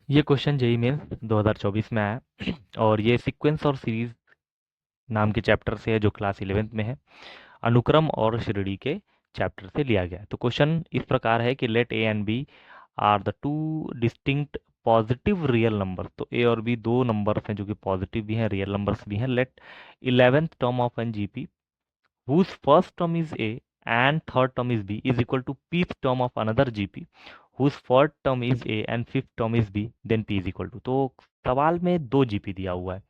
ये question JEE mains 2024 में आया और ये सीक्वेंस और सीरीज नाम के चैप्टर से है जो क्लास 11th में है। अनुक्रम और श्रेणी के चैप्टर से लिया गया है। तो क्वेश्चन इस प्रकार है कि let a and b are the two distinct positive real number. तो ए और बी दो नंबर्स हैं जो कि पॉजिटिव भी हैं, रियल नंबर्स भी हैं। Let 11th term of an GP whose first term is a and third term is b is equal to pth term of another gp whose fourth term is a and fifth term is b then p is equal to। तो सवाल में दो GP दिया हुआ है।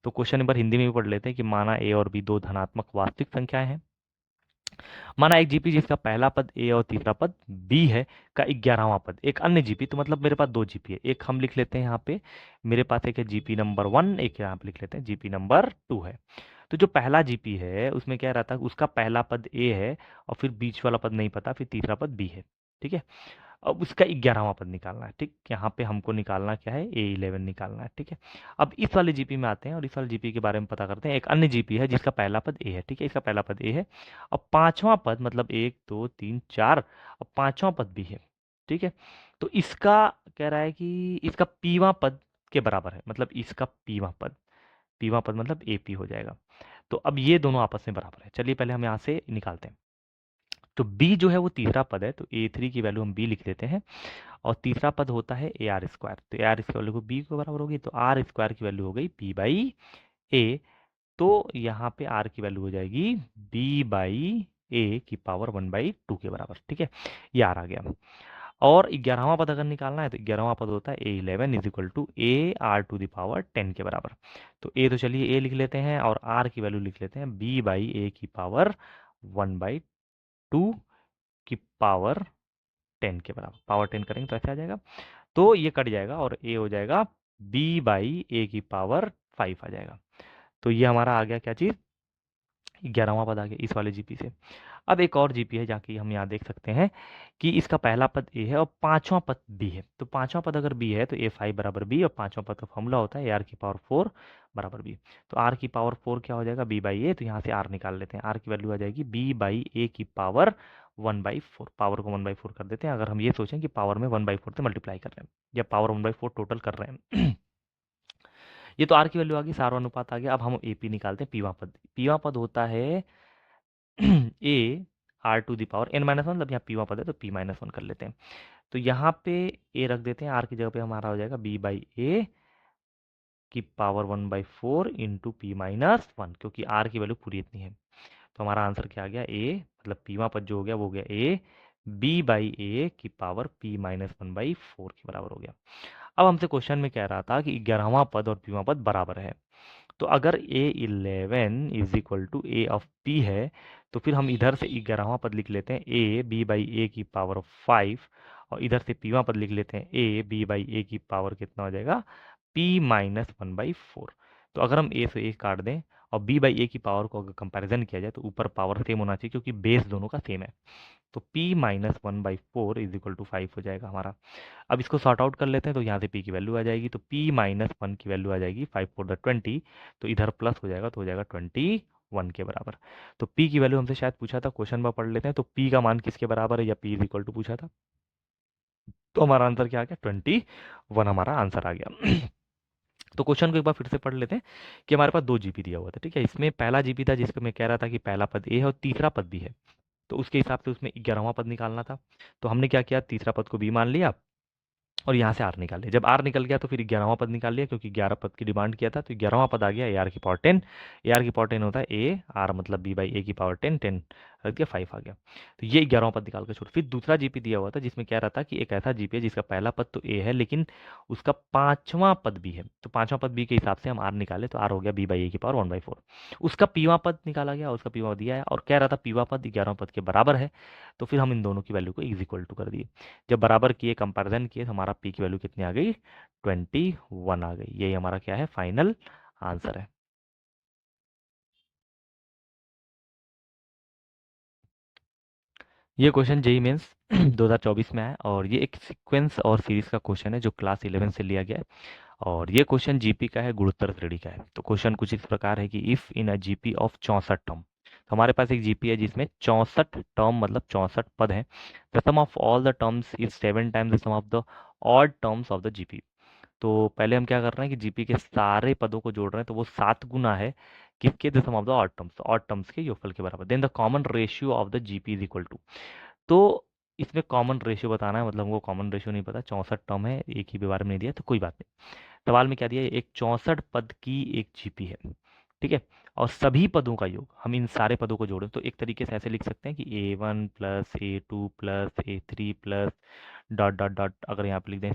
तो question एक बार हिंदी में भी पढ़ लेते हैं कि माना ए और बी दो धनात्मक वास्तविक संख्याएं हैं। माना एक जीपी जिसका पहला पद ए और तीसरा पद बी है का 11वां पद एक अन्य जीपी। तो मतलब मेरे पास दो जीपी है, एक हम लिख लेते हैं यहाँ पे, मेरे पास एक है जीपी नंबर 1, एक यहाँ पे लिख लेते हैं जीपी नंबर 2 है। तो जो पहला जीपी है उसमें क्या रहता है, उसका पहला पद ए है और फिर बीच वाला पद नहीं पता, फिर तीसरा पद बी है। ठीक है, अब उसका 11वां पद निकालना है। ठीक, यहाँ पे हमको निकालना क्या है, A11 निकालना है। ठीक है, अब इस वाले जीपी में आते हैं और इस वाले जीपी के बारे में पता करते हैं। एक अन्य जीपी है जिसका पहला पद ए है। ठीक है, इसका पहला पद ए है और पांचवा पद मतलब 1 2 3 4 और पांचवा पद भी है। ठीक है, तो इसका कह रहा है कि इसका पीवा पद के बराबर है, मतलब इसका पीवा पद मतलब एपी हो जाएगा। तो अब ये दोनों आपस में बराबर है। चलिए पहले हम यहाँ से निकालते हैं। तो बी जो है वो तीसरा पद है, तो A3 की वैल्यू हम बी लिख देते हैं और तीसरा पद होता है ए आर स्क्वायर। तो a r square value b के बराबर होगी, तो आर स्क्वायर की वैल्यू हो गई पी बाई ए। तो यहाँ पे आर की वैल्यू हो जाएगी बी बाई ए की पावर 1/2 के बराबर। ठीक है, ये आर आ गया। और 11वां पद अगर निकालना है तो 11वां पद होता है A11 is equal to a r to the power 10 के बराबर। तो ए तो चलिए ए लिख लेते हैं और आर की वैल्यू लिख लेते हैं बी बाई ए की पावर 1/2 की पावर 10 के बराबर। पावर 10 करेंगे तो ऐसे आ जाएगा, तो ये कट जाएगा और ए हो जाएगा बी बाई ए की पावर 5 आ जाएगा। तो ये हमारा आ गया क्या चीज़, 11वां पद आ गया इस वाले जीपी से। अब एक और जीपी है जाके हम यहाँ देख सकते हैं कि इसका पहला पद ए है और पांचवा पद बी है। तो पांचवा पद अगर बी है तो A5 बराबर बी और पांचवा पद का फॉर्मूला होता है आर की पावर 4 बराबर बी। तो आर की पावर 4 क्या हो जाएगा, बी बाई ए। तो यहाँ से आर निकाल लेते हैं, आर की वैल्यू आ जाएगी बी बाई ए की पावर 1/4। पावर को 1/4 कर देते हैं। अगर हम ये सोचें कि पावर में 1/4 से मल्टीप्लाई कर रहे हैं या पावर 1/4 टोटल कर रहे हैं ये तो आर की वैल्यू आ गई, सारा अनुपात आ गया। अब हम एपी निकालते हैं, पीवा पद। पीवा पद होता है a r to the power n-1, मतलब यहाँ पीवा पद है तो p-1 कर लेते हैं। तो यहाँ पे ए रख देते हैं, आर की जगह पे हमारा हो जाएगा बी बाई ए की पावर 1/4 इंटू p-1, क्योंकि आर की वैल्यू पूरी इतनी है। तो हमारा आंसर क्या आ गया, ए मतलब पीवा पद जो हो गया वो हो गया ए बी बाई ए की पावर p-1/4 के बराबर हो गया। अब हमसे क्वेश्चन में कह रहा था कि 11वां पद और पीवा पद बराबर है। तो अगर A11 is equal to a of p है तो फिर हम इधर से 11वां पद लिख लेते हैं ए बी बाई ए की पावर 5 और इधर से पीवा पद लिख लेते हैं ए बी बाई ए की पावर कितना हो जाएगा, p-1/4। तो अगर हम ए से ए काट दें और बी बाई ए की पावर को अगर कंपैरिजन किया जाए तो ऊपर पावर सेम होना चाहिए क्योंकि बेस दोनों का सेम है। तो p-1/4 इज इक्वल टू 5 हो जाएगा हमारा। अब इसको सॉर्ट आउट कर लेते हैं, तो यहाँ से p की वैल्यू आ जाएगी, तो p-1 की वैल्यू आ जाएगी 5 4 द 20। तो इधर प्लस हो जाएगा तो हो जाएगा 21 के बराबर। तो p की वैल्यू हमसे शायद पूछा था, क्वेश्चन में पढ़ लेते हैं। तो p का मान किसके बराबर है या p इज इक्वल टू पूछा था, तो हमारा आंसर क्या आ गया, 21 हमारा आंसर आ गया। तो क्वेश्चन को एक बार फिर से पढ़ लेते हैं कि हमारे पास दो जीपी दिया हुआ था। ठीक है, इसमें पहला जीपी था जिसको मैं कह रहा था कि पहला पद ए है और तीसरा पद भी है। तो उसके हिसाब से उसमें 11वां पद निकालना था। तो हमने क्या किया, तीसरा पद को बी मान लिया और यहाँ से आर निकाल लिया। जब आर निकल गया तो फिर 11वां पद निकाल लिया, क्योंकि 11 पद की डिमांड किया था। तो 11वां पद आ गया ए आर की पावर 10। ए आर की पावर 10 होता है ए आर मतलब बी बाई ए की पावर 10 10 रख दिया, 5 आ गया। तो ये 11वां पद निकाल कर छोड़। फिर दूसरा जीपी दिया हुआ था जिसमें क्या रहा था कि एक ऐसा जीपी है जिसका पहला पद तो ए है लेकिन उसका पांचवां पद बी है। तो पांचवां पद बी के हिसाब से हम आर निकाले, तो आर हो गया बी बाई ए की पावर 1/4। उसका पीवा पद निकाला गया, उसका पीवा दिया है और कह रहा था पीवा पद 11वां पद के बराबर है। तो फिर हम इन दोनों की वैल्यू को इज इक्वल टू कर दिए। जब बराबर किए, कंपैरिजन किए, तो हमारा पी की वैल्यू कितनी आ गई, 21 आ गई। यही हमारा क्या है, फाइनल आंसर है। ये क्वेश्चन जेई मेंस 2024 में है और ये एक सीक्वेंस और सीरीज का क्वेश्चन है जो क्लास 11 से लिया गया है। और ये क्वेश्चन जीपी का है, गुणोत्तर श्रेणी का है। तो क्वेश्चन कुछ इस प्रकार है कि if in a GP of 64 term, तो हमारे पास एक जीपी है जिसमें 64 टर्म मतलब 64 पद हैं। The sum of all the terms is 7 times the sum of the odd terms of the GP. तो पहले हम क्या कर रहे हैं कि जीपी के सारे पदों को जोड़ रहे हैं, तो वो 7 गुना है किसके, the sum of the odd terms के योगफल के बराबर। Then the common ratio of the GP is equal to, तो इसमें कॉमन रेशियो बताना है, मतलब हमको कॉमन रेशियो नहीं पता, 64 टर्म है, एक ही बारे में नहीं दिया तो कोई बात नहीं। सवाल में क्या दिया है, एक 64 पद की एक जीपी है, ठीक है, और सभी पदों का योग, हम इन सारे पदों को जोड़ें तो एक तरीके से ऐसे लिख सकते हैं कि A1 plus A2 plus A3 plus dot dot dot, अगर यहाँ पे लिख दें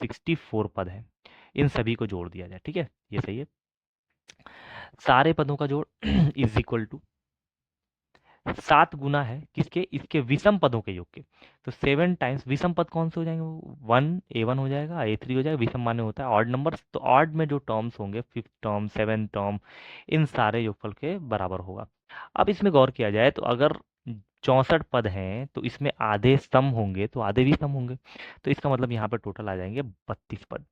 64 पद हैं, इन सभी को जोड़ दिया जाए, ठीक है, ये सही है। सारे पदों का जोड़ इज इक्वल टू 7 गुना है किसके, इसके विषम पदों के योग के। तो 7 टाइम्स विषम पद कौन से हो जाएंगे, वो 1 A1 हो जाएगा, A3 हो जाएगा, विषम माने होता है ऑड नंबर, तो ऑड में जो टर्म्स होंगे, 5th टर्म 7th टर्म, इन सारे योगफल के बराबर होगा। अब इसमें गौर किया जाए तो अगर 64 पद हैं तो इसमें आधे सम होंगे तो आधे भी सम होंगे, तो इसका मतलब यहाँ पर टोटल आ जाएंगे 32 पद।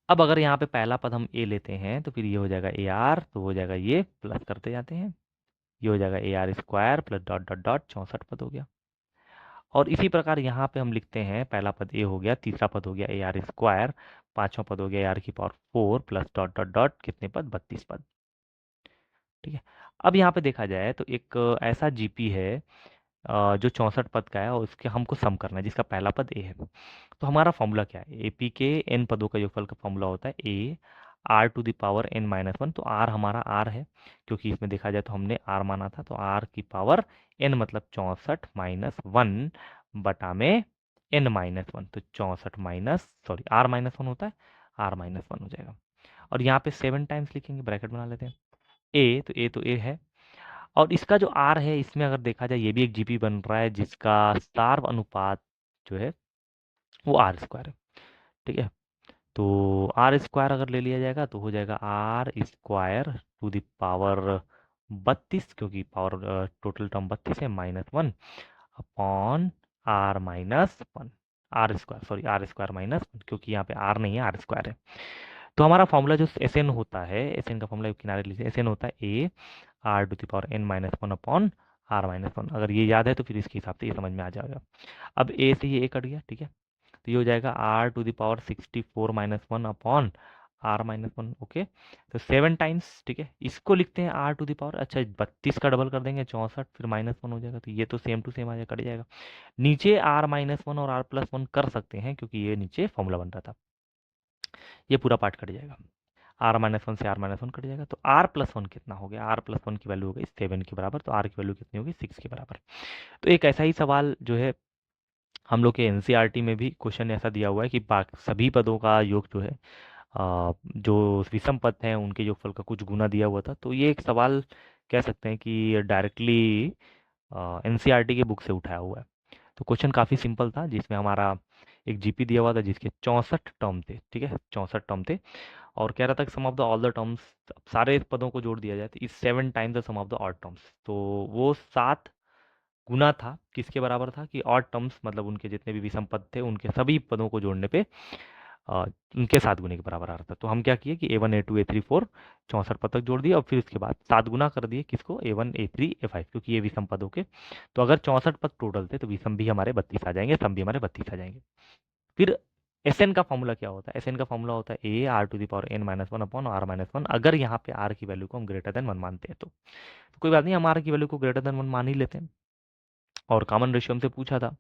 अब अगर यहाँ पे पहला पद हम ए लेते हैं तो फिर ये हो जाएगा AR, तो हो जाएगा ये, प्लस करते जाते हैं, ये हो जाएगा AR square plus dot dot dot, 64 पद हो गया। और इसी प्रकार यहाँ पे हम लिखते हैं, पहला पद ए हो गया, तीसरा पद हो गया AR स्क्वायर, पांचवा पद हो गया AR की power 4 plus dot dot dot, कितने पद, 32 पद, ठीक है। अब यहाँ पे देखा जाए तो एक ऐसा जीपी है जो 64 पद का है और उसके हमको सम करना है, जिसका पहला पद ए है। तो हमारा फॉर्मूला क्या है, एपी के एन पदों का योगफल का फॉर्मूला होता है a r to the power n minus one. तो आर हमारा आर है, क्योंकि इसमें देखा जाए तो हमने आर माना था, तो आर की पावर एन मतलब 64 माइनस वन बटा में एन माइनस वन, तो 64 minus, sorry r minus one होता है, आर माइनस वन हो जाएगा। और यहाँ पे 7 टाइम्स लिखेंगे, ब्रैकेट बना लेते हैं, ए है। और इसका जो आर है, इसमें अगर देखा जाए ये भी एक जीपी बन रहा है जिसका सार्व अनुपात जो है वो आर स्क्वायर है, ठीक है। तो आर स्क्वायर अगर ले लिया जाएगा तो हो जाएगा r square to the power 32, क्योंकि पावर टोटल टर्म 32 है, minus one upon r minus one, r square, sorry r square minus one, क्योंकि यहाँ पे आर नहीं है, आर स्क्वायर है। तो हमारा फॉर्मूला जो एस एन होता है, एस एन का फॉर्मूला किनारे लीजिए, एस एन होता है a r to the power n minus one upon r minus one. अगर ये याद है तो फिर इसके हिसाब से ये समझ में आ जाएगा। अब ए से ये ए कट गया, ठीक है, तो ये हो जाएगा r to the power 64 minus one upon r minus one, okay. तो 7 टाइम्स, ठीक है, इसको लिखते हैं आर टू द पावर, अच्छा 32 का डबल कर देंगे 64, फिर माइनस वन हो जाएगा, तो ये तो सेम टू सेम आ जाएगा, कट जाएगा। नीचे आर माइनस वन और आर प्लस वन कर सकते हैं क्योंकि ये नीचे फॉर्मूला बन रहा था, ये पूरा पार्ट कट जाएगा, आर माइनस वन से आर माइनस वन कट जाएगा। तो आर प्लस वन कितना हो गया, आर प्लस वन की वैल्यू हो गई 7 के बराबर, तो आर की वैल्यू कितनी होगी, 6 के बराबर। तो एक ऐसा ही सवाल जो है हम लोग के एनसीईआरटी में भी क्वेश्चन ऐसा दिया हुआ है कि सभी पदों का योग जो है जो विषम पद हैं उनके योगफल का कुछ गुना दिया हुआ था। तो ये एक सवाल कह सकते हैं कि डायरेक्टली एनसीईआरटी के बुक से उठाया हुआ है। तो क्वेश्चन काफ़ी सिंपल था, जिसमें हमारा एक जीपी दिया हुआ था जिसके 64 टर्म थे, ठीक है, 64 टर्म थे, और कह रहा था कि sum of the all the terms, सारे पदों को जोड़ दिया जाए तो इस 7 times the sum of the odd terms. तो वो 7 गुना था, किसके बराबर था कि ऑड टर्म्स, मतलब उनके जितने भी विषम पद थे उनके सभी पदों को जोड़ने पे उनके 7 गुने के बराबर आ रहा था। तो हम क्या किए कि A1 A2 A3 4 64 पद तक जोड़ दिए, और फिर उसके बाद 7 गुना कर दिए किसको, A1 A3 A5, क्योंकि ये विषम पदों के। तो अगर 64 पद टोटल थे तो विषम भी हमारे 32 आ जाएंगे, सम भी हमारे 32 आ जाएंगे। फिर एस एन का फॉर्मूला क्या होता है, एस एन का फॉर्मूला होता है a r to the power n minus one upon r minus one, अगर यहाँ पे आर की वैल्यू को हम ग्रेटर देन वन मानते हैं तो कोई बात नहीं, हम आर की वैल्यू को ग्रेटर देन वन मान ही लेते हैं। और कॉमन रेशियो हमसे पूछा था,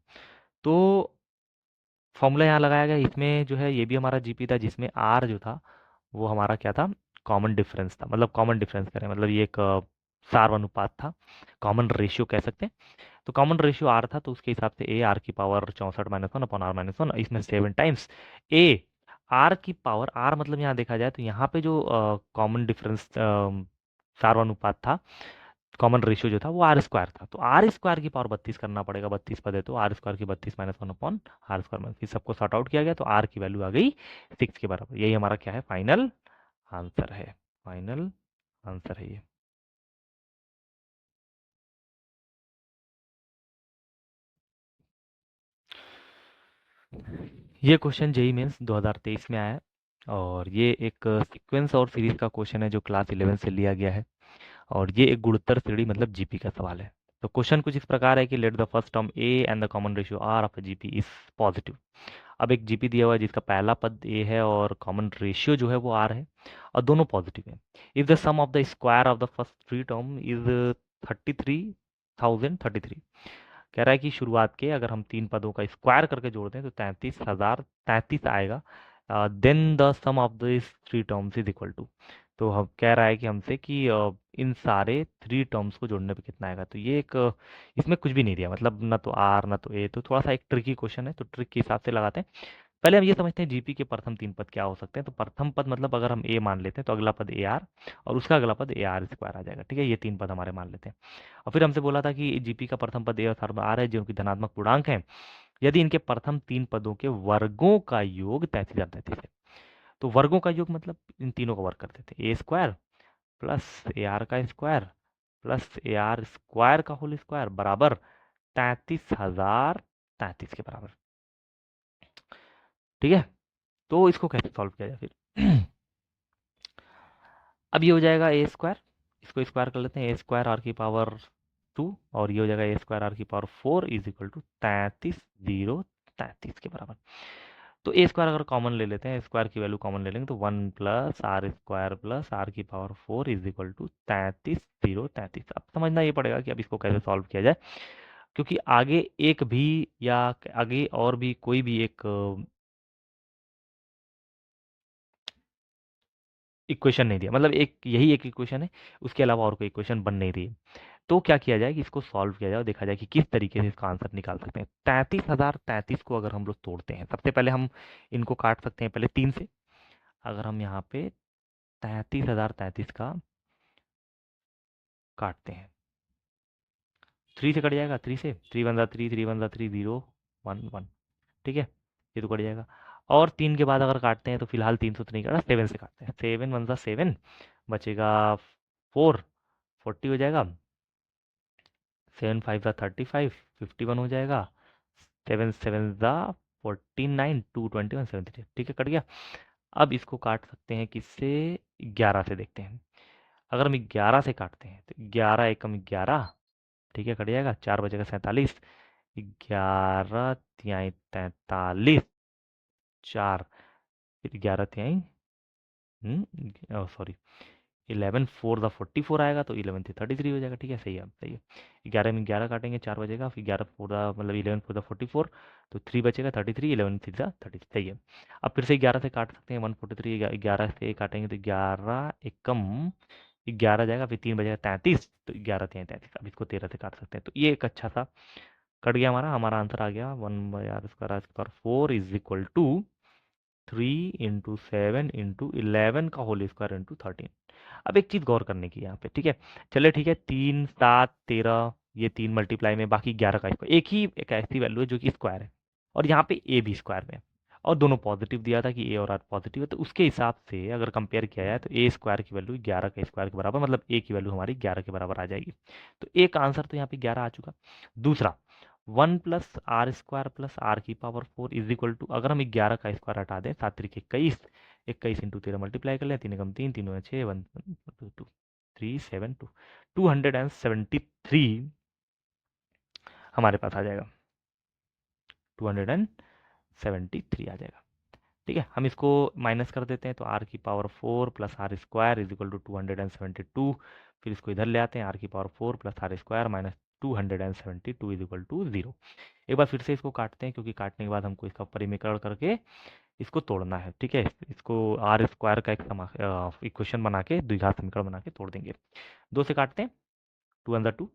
तो फॉर्मूला यहाँ लगाया गया, इसमें जो है ये भी हमारा जीपी था जिसमें आर जो था वो हमारा क्या था, कॉमन डिफरेंस था, मतलब कॉमन डिफरेंस करें मतलब ये एक सार अनुपात था, कॉमन रेशियो कह सकते हैं। तो कॉमन रेशियो आर था, तो उसके हिसाब से ए आर की power 64 minus one upon r minus one, इसमें 7 टाइम्स ए आर की पावर, आर मतलब यहाँ देखा जाए तो यहाँ पे जो कॉमन डिफरेंस सार्वनुपात था, कॉमन रेशियो जो था वो आर स्क्वायर था, तो आर स्क्वायर की पावर 32 करना पड़ेगा, 32 पद है तो आर स्क्वायर की 32 minus one upon r square minus, फिर सबको सॉर्ट आउट किया गया तो आर की वैल्यू आ गई 6 के बराबर। यही हमारा क्या है, फाइनल आंसर है, फाइनल आंसर है ये। ये क्वेश्चन जेई मेंस 2023 में आया है, और ये एक सीक्वेंस और सीरीज का क्वेश्चन है जो क्लास 11 से लिया गया है, और ये एक गुणोत्तर श्रेणी मतलब जीपी का सवाल है। तो क्वेश्चन कुछ इस प्रकार है कि let the first term a and the common ratio r of GP is positive. अब एक जीपी दिया हुआ है जिसका पहला पद ए है और कॉमन रेशियो जो है वो आर है और दोनों पॉजिटिव है। If the sum of the square of the first three term is 33,033, कह रहा है कि शुरुआत के अगर हम तीन पदों का स्क्वायर करके जोड़ दें तो 33,033 आएगा। Then the sum of this three terms is equal to, तो हम कह रहा है कि हमसे कि इन सारे थ्री टर्म्स को जोड़ने पे कितना आएगा। तो ये एक इसमें कुछ भी नहीं दिया, मतलब ना तो आर ना तो ए, तो थोड़ा सा एक ट्रिकी क्वेश्चन है, तो ट्रिक के हिसाब से लगाते हैं। पहले हम ये समझते हैं जीपी के प्रथम तीन पद क्या हो सकते हैं। तो प्रथम पद मतलब अगर हम ए मान लेते हैं तो अगला पद ए आर और उसका अगला पद ए आर स्क्वायर आ जाएगा। ठीक है, ये तीन पद हमारे मान लेते हैं। और फिर हमसे बोला था कि जीपी का प्रथम पद ए और थर्ड आर है जो कि धनात्मक पूर्णांक है यदि इनके प्रथम तीन पदों के वर्गों का योग 33,033 है। तो वर्गों का योग मतलब इन तीनों का वर्ग करते थे, ए स्क्वायर प्लस ए आर का स्क्वायर प्लस ए आर स्क्वायर का होल स्क्वायर बराबर 33,033 के बराबर। ठीक है, तो इसको कैसे सॉल्व किया जाए फिर। अब ये हो जाएगा ए स्क्वायर, इसको स्क्वायर कर लेते हैं, ए स्क्वायर आर की पावर 2 और ये हो जाएगा ए स्क्वायर आर की पावर 4 इज इक्वल टू 33,033 के बराबर। तो ए स्क्वायर अगर कॉमन ले लेते हैं, स्क्वायर की वैल्यू कॉमन ले लेंगे तो 1 plus r square plus r की पावर 4 इज इक्वल टू 33,033। अब समझना ये पड़ेगा कि अब इसको कैसे सॉल्व किया जाए, क्योंकि आगे एक भी या आगे और भी कोई भी एक इक्वेशन नहीं दिया, मतलब एक यही एक इक्वेशन है, उसके अलावा और कोई इक्वेशन बन नहीं रही है। तो क्या किया जाए कि इसको सॉल्व किया जाए और देखा जाए कि किस तरीके से इसका आंसर निकाल सकते हैं। 33,033 को अगर हम लोग तोड़ते हैं, सबसे पहले हम इनको काट सकते हैं पहले 3 से। अगर हम यहाँ पे 33,033 का काटते हैं, 3 से कट जाएगा, 3 से 3 वन ज़ा 3, 3 वन ज़ा 3, 0 1 1। ठीक है, ये तो कट जाएगा। और 3 के बाद अगर काटते हैं तो फिलहाल 3 से तो नहीं काटा, 7 से काटते हैं, 7 वन ज़ा 7 बचेगा 4, 40 हो जाएगा, 7 5 ज़ा 35, 51 हो जाएगा, 7 7 ज़ा 49, 2 21 73। ठीक है, कट गया। अब इसको काट सकते हैं किससे, 11 से, देखते हैं। अगर हम 11 से काटते हैं तो 11 एकम 11, ठीक है, कट जाएगा, 4 बचेगा 47, 11 तिहाई 43, 4, फिर 11 तिहाई सॉरी 11 4 द 44 आएगा तो 11 थी 33 हो जाएगा। ठीक है, सही है, सही है। 11 में 11 काटेंगे, 4 बचेगा, फिर 11 फोर द मतलब 11 4 द 44 तो 3 बचेगा 33, 11 थ्री द 30, सही है। अब फिर से 11 से काट सकते हैं, 143, 11 से काटेंगे तो 11 एकम 11 जाएगा, फिर 3 बजेगा 33, तो 11 3 33। अब इसको 13 से काट सकते हैं, तो ये एक अच्छा सा कट गया, हमारा आंसर आ गया 1/r² 4 इज इक्वल टू 3 × 7 × 11 का होल स्क्वायर इंटू 13। अब एक चीज़ गौर करने की यहाँ पे, ठीक है, चलिए ठीक है, 3 7 13 ये 3 मल्टीप्लाई में बाकी 11 का स्क्वायर, एक ही एक ऐसी वैल्यू है जो कि स्क्वायर है और यहाँ पे ए भी स्क्वायर में है और दोनों पॉजिटिव दिया था कि ए और आर पॉजिटिव है, तो उसके हिसाब से अगर कंपेयर किया जाए तो ए स्क्वायर की वैल्यू 11 के स्क्वायर के बराबर, मतलब ए की वैल्यू हमारी 11 के बराबर आ जाएगी। तो एक आंसर तो यहाँ पे 11 आ चुका। दूसरा, 1 plus r square plus r की पावर 4 इज इक्वल टू, अगर हम 11 का स्क्वायर हटा दें, 7 3 21, 21 इंटू 13 मल्टीप्लाई कर लें, 3 एकम 3, 3 6, 1 2 2 3 7 2, 273 हमारे पास आ जाएगा, 273 आ जाएगा। ठीक है, हम इसको माइनस कर देते हैं तो आर की power 4 plus r square is equal to 272, फिर इसको इधर ले आते हैं, आर की power 4 plus r square minus 272 is equal to 0। एक बार फिर से इसको काटते हैं, क्योंकि काटने के बाद हमको इसका परिमीकरण करके इसको तोड़ना है। ठीक है, इसको आर स्क्वायर का एक इक्वेशन बना के द्विघात समीकरण बना के तोड़ देंगे। 2 से काटते हैं, 2 वन ज़ा 2,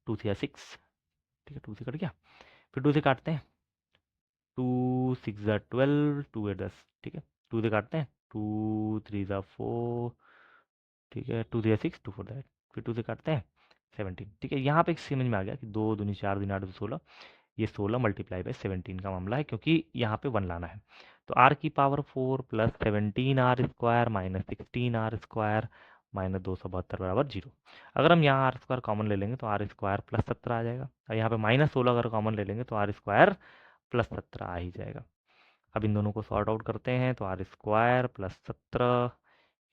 2 से 6, ठीक है, 2 से कट गया। फिर 2 से काटते हैं, 2 6 ज़ा 12, 2 8 10, ठीक है, 2 से काटते हैं, 2 3 ज़ा 4, ठीक है, 2 3 6, 2 4 8, फिर 2 से काटते हैं 17। ठीक है, यहाँ पे एक समझ में आ गया कि 2 दूनी 4 दूनी 8 16, ये 16 मल्टीप्लाई बाय 17 का मामला है, क्योंकि यहाँ पे 1 लाना है। तो आर की power 4 plus 17 r square minus 16 r square minus 272 बराबर 0। अगर हम यहाँ आर स्क्वायर कॉमन ले लेंगे तो आर स्क्वायर प्लस 17 आ जाएगा, और यहाँ पे माइनस 16 अगर कॉमन ले लेंगे तो आर स्क्वायर प्लस 17 आ ही जाएगा। अब इन दोनों को सॉर्ट आउट करते हैं तो r square plus 17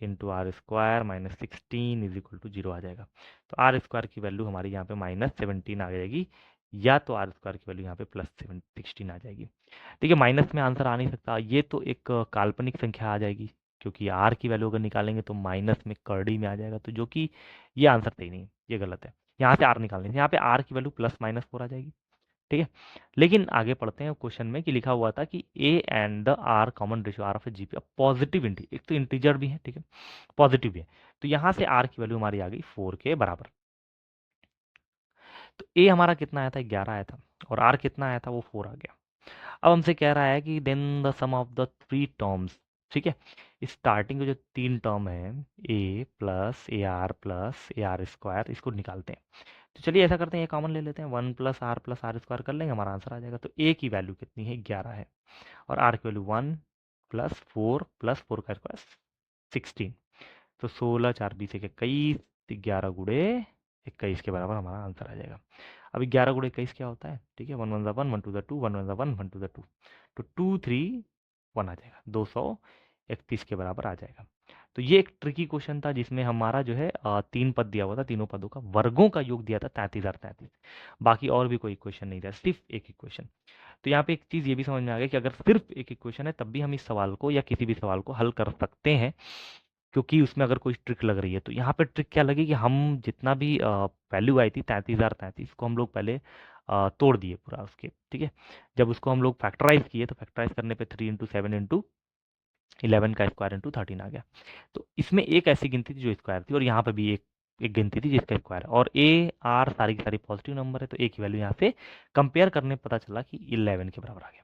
into r square minus 16 is equal to 0 आ जाएगा। तो आर स्क्वायर की वैल्यू हमारी यहाँ पे -17 आ जाएगी, या तो आर स्क्वायर की वैल्यू यहाँ पे +16 आ जाएगी। देखिए माइनस में आंसर आ नहीं सकता, ये तो एक काल्पनिक संख्या आ जाएगी, क्योंकि आर की वैल्यू अगर निकालेंगे तो माइनस में कर्डी में आ जाएगा, तो जो कि ये आंसर सही नहीं है, ये गलत है। यहाँ से आर निकालनी है, यहाँ पे आर की वैल्यू +-4 आ जाएगी, ठीक है। लेकिन आगे पढ़ते हैं क्वेश्चन में कि लिखा हुआ था कि a and the r common ratio r of a GP positive integer, एक तो इंटीजर भी है, ठीक है, पॉजिटिव भी है। तो यहाँ से आर की वैल्यू हमारी आ गई 4 के बराबर। तो ए हमारा कितना आया था, 11 आया था, और आर कितना आया था, वो 4 आ गया। अब हमसे कह रहा है कि then the sum of the 3 terms, ठीक है, स्टार्टिंग के जो 3 टर्म है, प्लस ए आर स्क्वायर, इसको निकालते हैं। तो चलिए ऐसा करते हैं, ये कॉमन ले लेते हैं, 1 प्लस आर स्क्वायर कर लेंगे, हमारा आंसर आ जाएगा। तो ए की वैल्यू कितनी है, 11 है, और आर की वैल्यू 1 प्लस 4 का स्क्वायर 16। तो 16 4 20 21, 11 गुड़े 21 के बराबर हमारा आंसर आ जाएगा। अब 11 गुड़े 21 क्या होता है, ठीक है, 1 1 ज़ा 1 1 2 ज़ा 2 1 1 ज़ा 1 1 2 ज़ा 2, तो 2 3 1 आ जाएगा, 231 के बराबर आ जाएगा। तो ये एक ट्रिकी क्वेश्चन था, जिसमें हमारा जो है 3 पद दिया हुआ था, तीनों पदों का वर्गों का योग दिया था 33,033। बाकी और भी कोई क्वेश्चन नहीं था, सिर्फ एक ही क्वेश्चन। तो यहाँ पे एक चीज़ ये भी समझ में आ गया कि अगर सिर्फ एक इक्वेशन है तब भी हम इस सवाल को या किसी भी सवाल को हल कर सकते हैं, क्योंकि उसमें अगर कोई ट्रिक लग रही है। तो यहाँ पे ट्रिक क्या लगी कि हम जितना भी वैल्यू आई थी 33,033 को हम लोग पहले तोड़ दिए पूरा उसके, ठीक है। जब उसको हम लोग फैक्टराइज किए तो फैक्टराइज करने पे 3 इंटू 7 इंटू 11 का स्क्वायर इंटू 13 आ गया। तो इसमें एक ऐसी गिनती थी जो स्क्वायर थी, और यहाँ पे भी एक एक गिनती थी जिसका स्क्वायर है, और ए आर सारी की सारी पॉजिटिव नंबर है, तो ए की वैल्यू यहाँ से कंपेयर करने पता चला कि 11 के बराबर आ गया।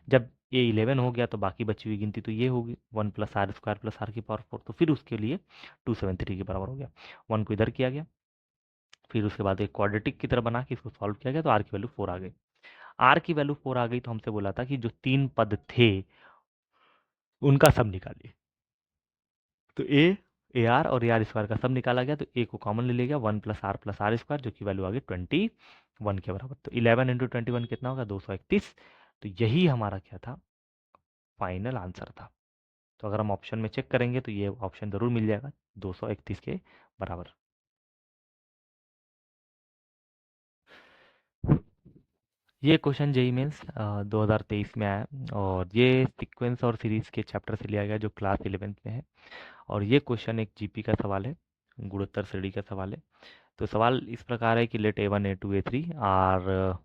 जब ये 11 हो गया तो बाकी बची हुई गिनती तो ये होगी 1 plus r square plus r की पावर 4, तो फिर उसके लिए 273 के बराबर हो गया। 1 को इधर किया गया, फिर उसके बाद एक क्वाड्रेटिक की तरह बना के इसको सॉल्व किया गया, तो आर की वैल्यू 4 आ गई। आर की वैल्यू 4 आ गई, तो हमसे बोला था कि जो 3 पद थे उनका सब निकालिए। तो ए आर और ए आर स्क्वायर का सब निकाला गया, तो ए को कॉमन ले लिया गया, 1 प्लस आर स्क्वायर, जो कि वैल्यू आ गई 21 के बराबर। तो 11 इंटू 21 कितना होगा, 231। तो यही हमारा क्या था, फाइनल आंसर था। तो अगर हम ऑप्शन में चेक करेंगे तो ये ऑप्शन ज़रूर मिल जाएगा, 231 के बराबर। ये क्वेश्चन जेई मेंस 2023 में आया, और ये सीक्वेंस और सीरीज के चैप्टर से लिया गया जो क्लास 11th में है। और ये क्वेश्चन एक जीपी का सवाल है, गुणोत्तर श्रेणी का सवाल है। तो सवाल इस प्रकार है कि let A1 A2 A3 are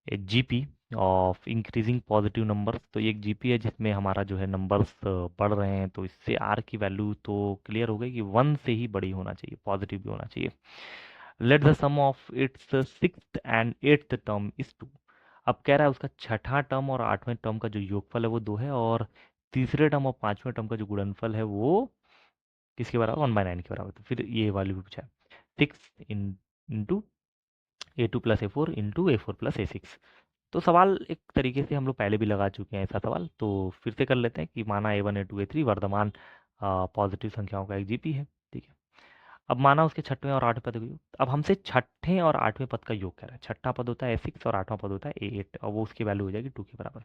a GP of increasing positive numbers. तो ये एक जीपी है जिसमें हमारा जो है नंबर्स बढ़ रहे हैं, तो इससे आर की वैल्यू तो क्लियर हो गई कि 1 से ही बड़ी होना चाहिए, पॉजिटिव भी होना चाहिए। Let the sum of its 6th and 8th term is 2। अब कह रहा है उसका छठा टर्म और 8वें टर्म का जो योगफल है वो 2 है, और तीसरे टर्म और 5वें टर्म का जो गुणनफल है वो किसके बराबर, 1/9 के बराबर। तो फिर ये वैल्यू भी पूछा है, 6 into A2 plus A4 into A4 plus A6। तो सवाल एक तरीके से हम लोग पहले भी लगा चुके हैं ऐसा सवाल, तो फिर से कर लेते हैं कि माना A1 A2 A3 वर्तमान पॉजिटिव संख्याओं का एक जीपी है, ठीक है। अब माना उसके छठवें और 8वें पद का योग। अब हमसे छठे और 8वें पद का योग कह रहा है। छठा पद होता है A6 और 8वां पद होता है A8, और वो उसकी वैल्यू हो जाएगी 2 के बराबर।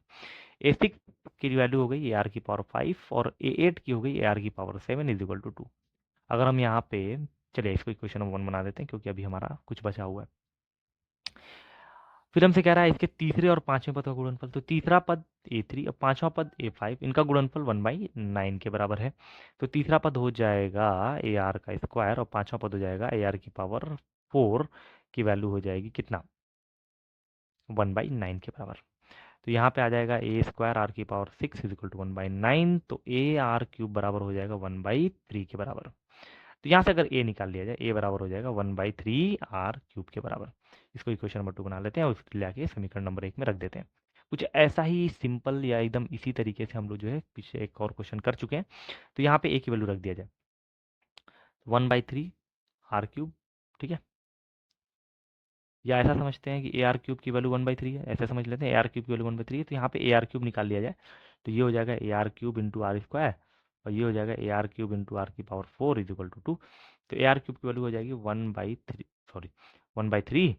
A6 की वैल्यू हो गई AR की पावर 5, और A8 की हो गई AR की पावर 7 इज इक्वल टू 2। अगर हम यहाँ पे, चलिए इसको इक्वेशन नंबर 1 बना देते हैं, क्योंकि अभी हमारा कुछ बचा हुआ है। फिर हमसे कह रहा है इसके तीसरे और 5वें पद का गुणनफल। तो तीसरा पद A3 और 5वां पद A5, इनका गुणनफल 1/9 के बराबर है। तो तीसरा पद हो जाएगा AR का स्क्वायर, और 5वां पद हो जाएगा AR की पावर 4 की वैल्यू हो जाएगी कितना, 1/9 के बराबर। तो यहाँ पे आ जाएगा ए स्क्वायर आर की पावर 6 इज इक्वल टू 1/9, तो ए आर क्यूब बराबर हो जाएगा 1/3 के बराबर। तो यहाँ से अगर ए निकाल लिया जाए, ए बराबर हो जाएगा 1/3 आर क्यूब के बराबर। इसको इक्वेशन नंबर 2 बना लेते हैं, और उसको ले समीकरण नंबर 1 में रख देते हैं। कुछ ऐसा ही सिंपल या एकदम इसी तरीके से हम लोग जो है पीछे एक और क्वेश्चन कर चुके हैं। तो यहाँ पे ए की वैल्यू रख दिया जाए 1/3 आर क्यूब, ठीक है। या ऐसा समझते हैं कि ए आर क्यूब की वैल्यू 1/3 है, ऐसा समझ लेते हैं ए आर क्यूब की वैल्यू 1/3 है। तो यहाँ पे ए आर क्यूब निकाल लिया जाए, तो ये हो जाएगा a r cube into r square, और ये हो जाएगा a r cube into r की पावर 4 इज इक्वल टू 2। तो ए आर क्यूब की वैल्यू हो जाएगी 1/3, sorry 1/3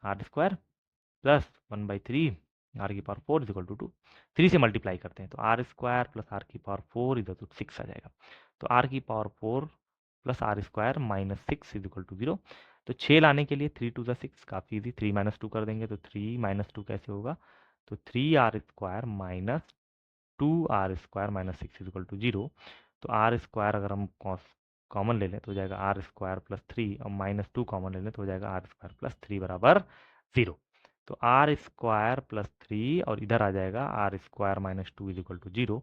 r square plus 1/3 r की पावर 4 इज इक्वल टू 3 से मल्टीप्लाई करते हैं तो आर स्क्वायर प्लस आर की पावर 4 इज इक्वल टू 6 आ जाएगा। तो आर की power 4 plus r square minus 6 is equal to 0। तो 6 लाने के लिए 3 टू द 6 काफ़ी इजी, 3 माइनस 2 कर देंगे तो 3 माइनस 2 कैसे होगा, तो 3 r square minus 2 r square minus 6 is equal to 0। तो आर स्क्वायर अगर हम कॉमन ले लें तो हो जाएगा आर स्क्वायर प्लस 3 और माइनस 2 कॉमन ले लें तो हो जाएगा आर स्क्वायर प्लस 3 बराबर 0। तो आर स्क्वायर प्लस 3 और इधर आ जाएगा r square minus 2 is equal to 0।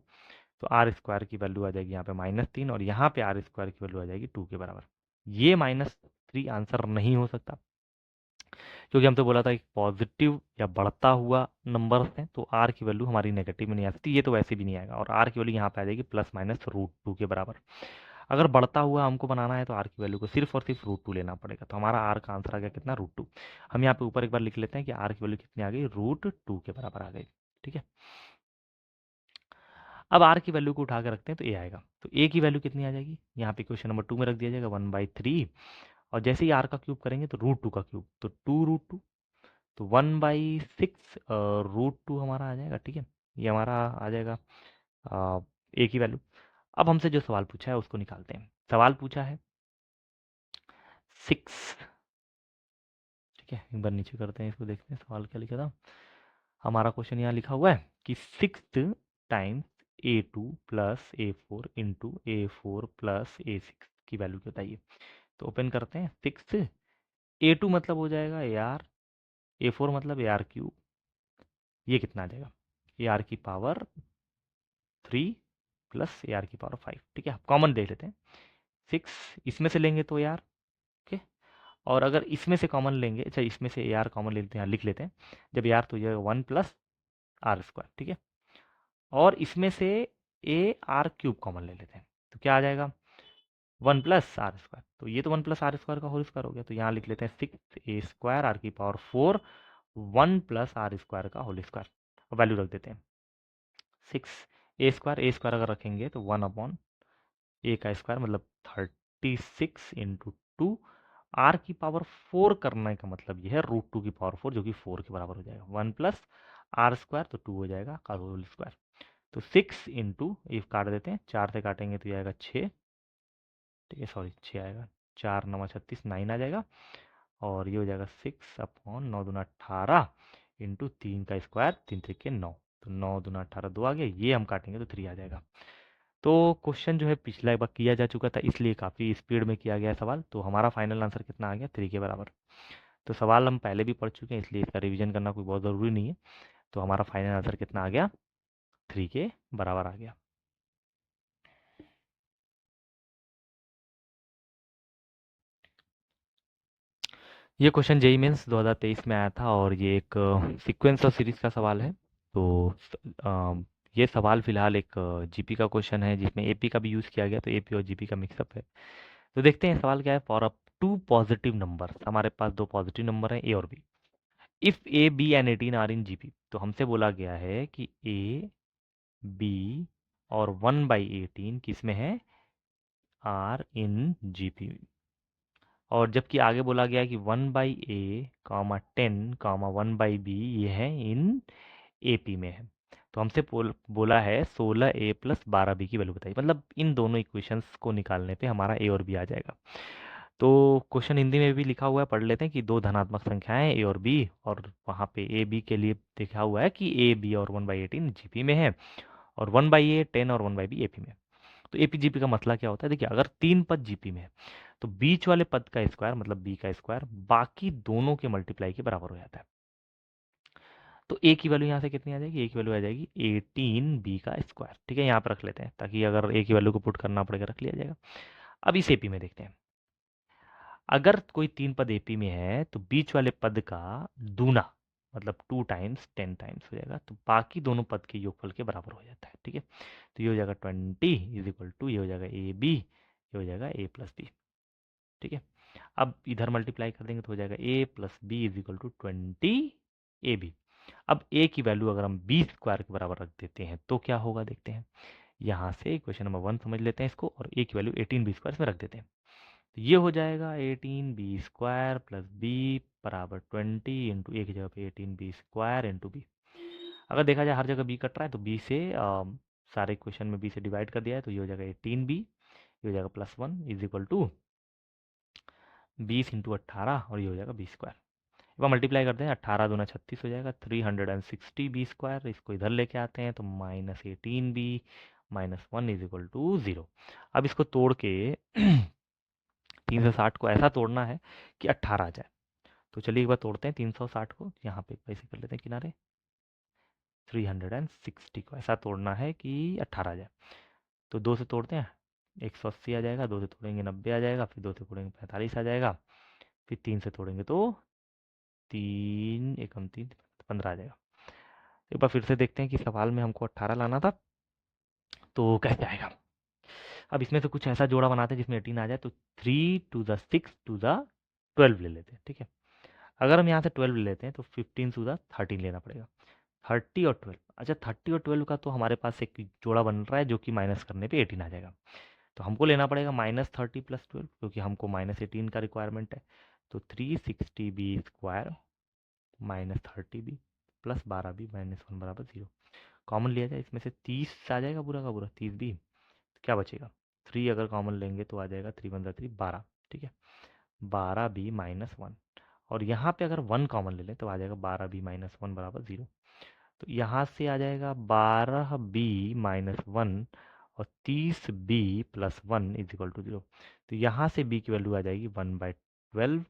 तो आर स्क्वायर की वैल्यू आ जाएगी यहाँ पे -3 और यहाँ पे आर स्क्वायर की वैल्यू आ जाएगी 2 के बराबर। ये -3 आंसर नहीं हो सकता क्योंकि हम तो बोला था कि पॉजिटिव या बढ़ता हुआ नंबर है तो आर की वैल्यू हमारी नेगेटिव में नहीं आ सकती, ये तो वैसे भी नहीं आएगा। और आर की वैल्यू यहाँ पे आ जाएगी +-√2 के बराबर। अगर बढ़ता हुआ हमको बनाना है तो आर की वैल्यू को सिर्फ और सिर्फ √2 लेना पड़ेगा। तो हमारा आर का आंसर आ गया कितना, √2। हम यहाँ पे ऊपर एक बार लिख लेते हैं कि आर की वैल्यू कितनी आ गई, √2 के बराबर आ गई। ठीक है, अब आर की वैल्यू को उठा के रखते हैं तो ए आएगा। तो ए की वैल्यू कितनी आ जाएगी, यहाँ पे क्वेश्चन नंबर 2 में रख दिया जाएगा 1/3। और जैसे ही आर का क्यूब करेंगे तो √2 का क्यूब तो 2√2, तो 1/6 √2 हमारा आ जाएगा। ठीक है, ये हमारा आ जाएगा ए की वैल्यू। अब हमसे जो सवाल पूछा है उसको निकालते हैं। सवाल पूछा है 6। ठीक है, एक बार नीचे करते हैं, इसको देखते हैं सवाल क्या लिखा था। हमारा क्वेश्चन यहाँ लिखा हुआ है कि 6 times A2 plus A4 into A4 plus A6 की वैल्यू क्या बताइए। तो ओपन करते हैं 6, A2 मतलब हो जाएगा AR, A4 मतलब AR क्यूब, ये कितना आ जाएगा, AR की पावर 3 प्लस AR की पावर 5। ठीक है, कॉमन देख लेते हैं। 6 इसमें से लेंगे तो AR, ओके, और अगर इसमें से कॉमन लेंगे, अच्छा इसमें से AR कॉमन ले लेते हैं, लिख लेते हैं। जब AR तो ये 1 प्लस आर स्क्वायर। ठीक है, और इसमें से AR क्यूब कॉमन ले लेते हैं तो क्या आ जाएगा, 1 प्लस आर स्क्वायर। तो ये तो 1 प्लस आर स्क्वायर का होल स्क्वायर हो गया, तो यहाँ लिख लेते हैं 6A² आर की पावर 4 1 प्लस आर स्क्वायर का होल स्क्वायर। वैल्यू रख देते हैं 6A² A² अगर रखेंगे तो 1 अपॉन A का स्क्वायर मतलब 36 इंटू 2। आर की पावर 4 करने का मतलब यह है √2 की पावर 4 जो कि 4 के बराबर हो जाएगा। 1 प्लस आर स्क्वायर तो 2 हो जाएगा का होल स्क्वायर। तो 6 इंटू, ये काट देते हैं, 4 से काटेंगे तो आएगा 6। ठीक है, सॉरी 6 आएगा, 4 9 36 9 आ जाएगा। और ये हो जाएगा 6 अपॉन 9 दूना 18 इंटू 3 का स्क्वायर, 3 3 9, तो 9 दूना 18 2 आ गया। ये हम काटेंगे तो 3 आ जाएगा। तो क्वेश्चन जो है पिछला एक बार किया जा चुका था इसलिए काफ़ी स्पीड में किया गया सवाल। तो हमारा फाइनल आंसर कितना आ गया, 3 के बराबर। तो सवाल हम पहले भी पढ़ चुके हैं इसलिए इसका रिवीजन करना कोई बहुत ज़रूरी नहीं है। तो हमारा फाइनल आंसर कितना आ गया, 3 के बराबर आ गया। ये क्वेश्चन जेई मेंस 2023 में आया था और ये एक सीक्वेंस और सीरीज का सवाल है। तो ये सवाल फिलहाल एक जीपी का क्वेश्चन है जिसमें एपी का भी यूज़ किया गया, तो एपी और जीपी का मिक्सअप है। तो देखते हैं सवाल क्या है। फॉर अप 2 पॉजिटिव नंबर, हमारे पास 2 पॉजिटिव नंबर हैं ए और b. If a b and 18 are in GP, तो हमसे बोला गया है कि ए बी और 1/18 किस में है, आर इन जीपी। और जबकि आगे बोला गया कि 1/A, 10, 1/B ये है इन एपी में है। तो हमसे बोला है 16A प्लस 12B की वैल्यू बताइए। मतलब इन दोनों इक्वेशंस को निकालने पे हमारा ए और बी आ जाएगा। तो क्वेश्चन हिंदी में भी लिखा हुआ है, पढ़ लेते हैं कि दो धनात्मक संख्याएं ए और बी, और वहाँ पे ए बी के लिए लिखा हुआ है कि ए बी और 1/18 जीपी में है और 1/A 10 और 1/B एपी में। तो एपीजीपी का मसला क्या होता है, देखिए अगर 3 पद जीपी में है तो बीच वाले पद का स्क्वायर मतलब बी का स्क्वायर बाकी दोनों के मल्टीप्लाई के बराबर हो जाता है। तो ए की वैल्यू यहाँ से कितनी आ जाएगी, ए की वैल्यू आ जाएगी 18 बी का स्क्वायर। ठीक है, यहाँ पर रख लेते हैं ताकि अगर ए की वैल्यू को पुट करना पड़ेगा रख लिया जाएगा। अब इस एपी में देखते हैं, अगर कोई 3 पद एपी में है तो बीच वाले पद का दूना मतलब 2 टाइम्स 10 टाइम्स हो जाएगा, तो बाकी दोनों पद के योगफल के बराबर हो जाता है। ठीक है, तो ये हो जाएगा 20 इज इक्वल टू, ये हो जाएगा ए बी, ये हो जाएगा ए प्लस बी। ठीक है, अब इधर मल्टीप्लाई कर देंगे तो हो जाएगा a plus b is equal to 20 AB। अब ए की वैल्यू अगर हम बी स्क्वायर के बराबर रख देते हैं तो क्या होगा, देखते हैं। यहाँ से क्वेश्चन नंबर 1 समझ लेते हैं इसको, और ए की वैल्यू 18 बी स्क्वायर में रख देते हैं। तो ये हो जाएगा 18 बी स्क्वायर प्लस बी बराबर 20 इंटू ए की जगह पे 18 बी स्क्वायर इंटू बी। अगर देखा जाए हर जगह बी कट रहा है तो बी से सारे क्वेश्चन में बी से डिवाइड कर दिया है, तो ये हो जाएगा 18b, ये हो जाएगा +1 इज इक्वल टू 20 × 18 और ये हो जाएगा b²। एक बार मल्टीप्लाई करते हैं, 18×2 = 36 हो जाएगा, 360b²। इसको इधर लेके आते हैं तो -18b -1 इज इक्वल टू 0। अब इसको तोड़ के 360 को ऐसा तोड़ना है कि 18 आ जाए। तो चलिए एक बार तोड़ते हैं 360 को, यहाँ पे ऐसे कर लेते हैं किनारे। 360 को ऐसा तोड़ना है कि 18 आ जाए। तो 2 से तोड़ते हैं 180 आ जाएगा, 2 से तोड़ेंगे 90 आ जाएगा, फिर 2 से तोड़ेंगे 45 आ जाएगा, फिर 3 से तोड़ेंगे तो 3 एकम 3 15 आ जाएगा। एक बार फिर से देखते हैं कि सवाल में हमको 18 लाना था तो कैसे आएगा। अब इसमें से कुछ ऐसा जोड़ा बनाते हैं जिसमें 18 आ जाए, तो 3 × 6 = 12 ले लेते हैं, ठीक है। अगर हम यहाँ से 12 ले लेते हैं तो 15 × 13 लेना पड़ेगा। 30 और 12, अच्छा 30 और 12 का तो हमारे पास एक जोड़ा बन रहा है जो कि माइनस करने पे 18 आ जाएगा। तो हमको लेना पड़ेगा -30 + 12, क्योंकि हमको -18 का रिक्वायरमेंट है। तो 360b² -30b + 12b -1 बराबर 0। कॉमन लिया जाए, इसमें से 30 आ जाएगा पूरा का पूरा 30b, तो क्या बचेगा 3 अगर कॉमन लेंगे तो आ जाएगा 3 × 3 = 12, ठीक है। 12b -1, और यहाँ पे अगर 1 कॉमन ले लें तो आ जाएगा 12b -1 बराबर 0। तो यहाँ से आ जाएगा 12b -1 और 30b + 1 इज इक्वल टू 0। तो यहाँ से b की वैल्यू आ जाएगी 1/12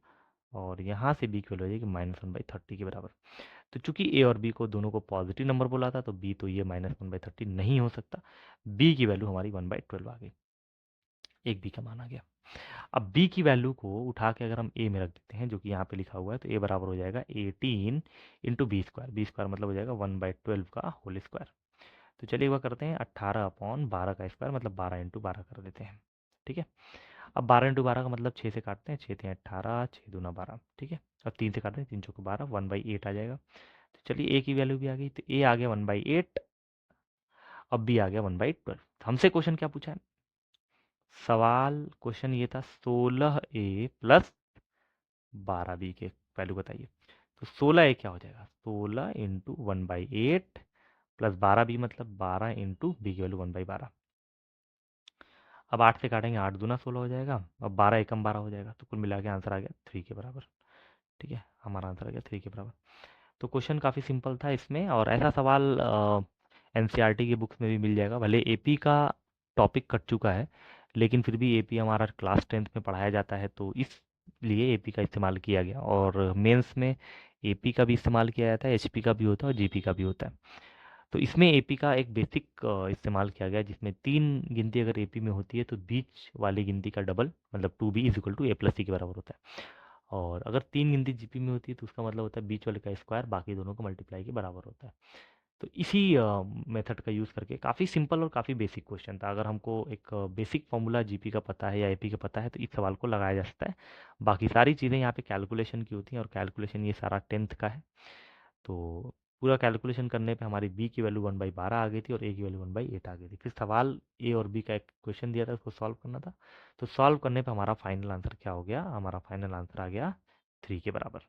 और यहाँ से b की वैल्यू आ जाएगी -1/30 के बराबर। तो चूंकि a और b को दोनों को पॉजिटिव नंबर बोला था तो b तो ये -1/30 नहीं हो सकता। b की वैल्यू हमारी 1/12 आ गई, एक b का मान आ गया। अब b की वैल्यू को उठा के अगर हम a में रख देते हैं, जो कि यहाँ पे लिखा हुआ है, तो a बराबर हो जाएगा 18 × b²। मतलब हो जाएगा 1/12 का होल स्क्वायर। तो चलिए एक बार करते हैं, 18/12 का स्क्वायर मतलब 12 × 12 कर देते हैं, ठीक है। अब 12 × 12 का मतलब 6 से काटते हैं, 6 × 18, 6 × 2 = 12, ठीक है। अब 3 से काटते हैं, 3 × 4 = 12, 1/8 आ जाएगा। तो चलिए a की वैल्यू भी आ गई, तो a आ गया 1/8, अब b आ गया 1/12। हमसे क्वेश्चन क्या पूछा है, सवाल क्वेश्चन ये था 16a + 12b के वैल्यू बताइए। तो 16a क्या हो जाएगा, 16 × 1/8 + 12b मतलब 12 × b की वैल्यू 1/12। अब 8 से काटेंगे, 8 दूना 16 हो जाएगा, अब 12 एकम 12 हो जाएगा, तो कुल मिला के आंसर आ गया 3 के बराबर, ठीक है। हमारा आंसर आ गया 3 के बराबर। तो क्वेश्चन काफ़ी सिंपल था इसमें, और ऐसा सवाल एनसीईआरटी की बुक्स में भी मिल जाएगा। भले एपी का टॉपिक कट चुका है, लेकिन फिर भी एपी हमारा क्लास 10th में पढ़ाया जाता है, तो इसलिए एपी का इस्तेमाल किया गया। और मेंस में एपी का भी इस्तेमाल किया जाता है, एचपी का भी होता है और जीपी का भी होता है। तो इसमें एपी का एक बेसिक इस्तेमाल किया गया, जिसमें 3 गिनती अगर एपी में होती है तो बीच वाली गिनती का डबल मतलब 2b = a + c के बराबर होता है। और अगर 3 गिनती जीपी में होती है तो उसका मतलब होता है बीच वाले का स्क्वायर बाकी दोनों को मल्टीप्लाई के बराबर होता है। तो इसी मेथड का यूज़ करके काफ़ी सिंपल और काफ़ी बेसिक क्वेश्चन था। अगर हमको एक बेसिक फॉर्मूला जीपी का पता है या एपी का पता है तो इस सवाल को लगाया जा सकता है। बाकी सारी चीज़ें यहाँ पे कैलकुलेशन की होती हैं, और कैलकुलेशन ये सारा 10th का है। तो पूरा कैलकुलेशन करने पे हमारी बी की वैल्यू 1/12 आ गई थी और ए की वैल्यू 1/8 आ गई थी। फिर सवाल ए और बी का एक क्वेश्चन दिया था, उसको सॉल्व करना था। तो सॉल्व करने पे हमारा फाइनल आंसर क्या हो गया, हमारा फाइनल आंसर आ गया 3 के बराबर।